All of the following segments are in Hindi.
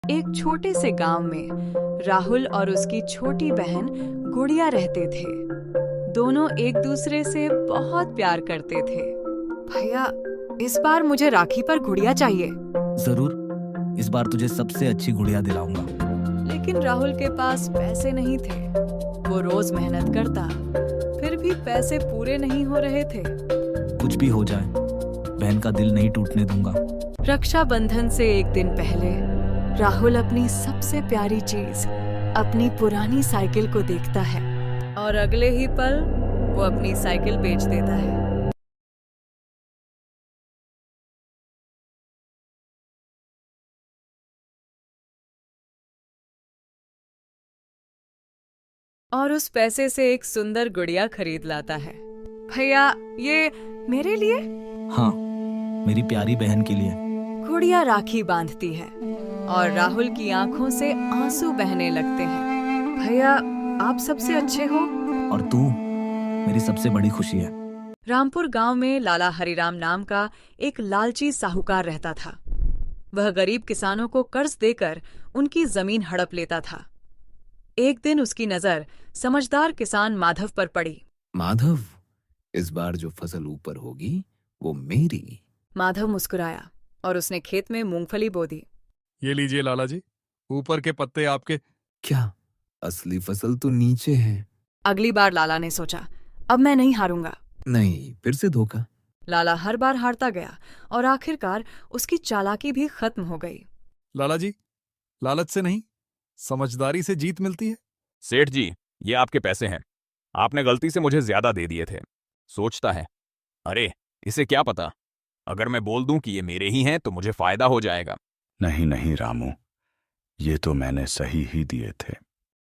एक छोटे से गांव में राहुल और उसकी छोटी बहन गुड़िया रहते थे। दोनों एक दूसरे से बहुत प्यार करते थे। भैया, इस बार मुझे राखी पर गुड़िया चाहिए। जरूर, इस बार तुझे सबसे अच्छी गुड़िया दिलाऊंगा। लेकिन राहुल के पास पैसे नहीं थे। वो रोज मेहनत करता, फिर भी पैसे पूरे नहीं हो रहे थे। कुछ भी हो जाए, बहन का दिल नहीं टूटने दूंगा। रक्षाबंधन से एक दिन पहले राहुल अपनी सबसे प्यारी चीज, अपनी पुरानी साइकिल को देखता है और अगले ही पल वो अपनी साइकिल बेच देता है। और उस पैसे से एक सुंदर गुड़िया खरीद लाता है। भैया, ये मेरे लिए? हाँ, मेरी प्यारी बहन के लिए। गुड़िया राखी बांधती है और राहुल की आंखों से आंसू बहने लगते हैं। भैया, आप सबसे अच्छे हो और तू मेरी सबसे बड़ी खुशी है। रामपुर गांव में लाला हरिराम नाम का एक लालची साहूकार रहता था। वह गरीब किसानों को कर्ज देकर उनकी जमीन हड़प लेता था। एक दिन उसकी नजर समझदार किसान माधव पर पड़ी। माधव, इस बार जो फसल ऊपर होगी वो मेरी। माधव मुस्कुराया और उसने खेत में मूंगफली बो दी। ये लीजिए लाला जी, ऊपर के पत्ते आपके। क्या? असली फसल तो नीचे है। अगली बार लाला ने सोचा, अब मैं नहीं हारूंगा। नहीं, फिर से धोखा। लाला हर बार हारता गया और आखिरकार उसकी चालाकी भी खत्म हो गई। लाला जी, लालच से नहीं, समझदारी से जीत मिलती है। सेठ जी, ये आपके पैसे हैं। आपने गलती से मुझे ज्यादा दे दिए थे। सोचता है, अरे इसे क्या पता, अगर मैं बोल दूं कि ये मेरे ही हैं तो मुझे फायदा हो जाएगा। नहीं नहीं रामू, ये तो मैंने सही ही दिए थे।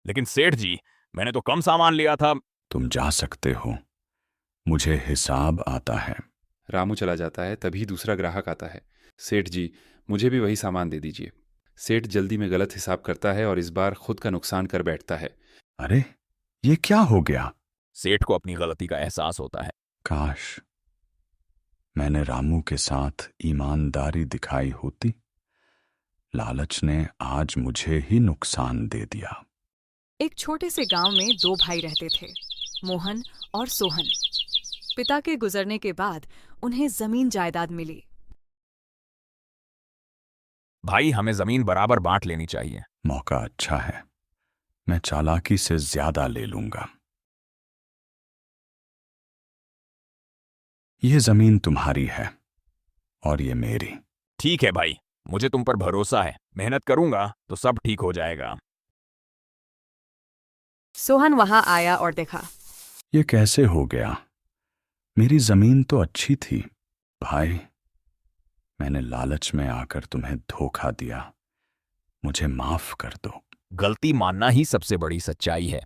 लेकिन सेठ जी, मैंने तो कम सामान लिया था। तुम जा सकते हो, मुझे हिसाब आता है। रामू चला जाता है, तभी दूसरा ग्राहक आता है। सेठ जी, मुझे भी वही सामान दे दीजिए। सेठ जल्दी में गलत हिसाब करता है और इस बार खुद का नुकसान कर बैठता है। अरे ये क्या हो गया? सेठ को अपनी गलती का एहसास होता है। काश मैंने रामू के साथ ईमानदारी दिखाई होती। लालच ने आज मुझे ही नुकसान दे दिया। एक छोटे से गांव में दो भाई रहते थे, मोहन और सोहन। पिता के गुजरने के बाद उन्हें जमीन जायदाद मिली। भाई, हमें जमीन बराबर बांट लेनी चाहिए। मौका अच्छा है, मैं चालाकी से ज्यादा ले लूंगा। ये जमीन तुम्हारी है और ये मेरी। ठीक है भाई, मुझे तुम पर भरोसा है। मेहनत करूंगा तो सब ठीक हो जाएगा। सोहन वहां आया और देखा। ये कैसे हो गया? मेरी जमीन तो अच्छी थी। भाई, मैंने लालच में आकर तुम्हें धोखा दिया, मुझे माफ कर दो। गलती मानना ही सबसे बड़ी सच्चाई है।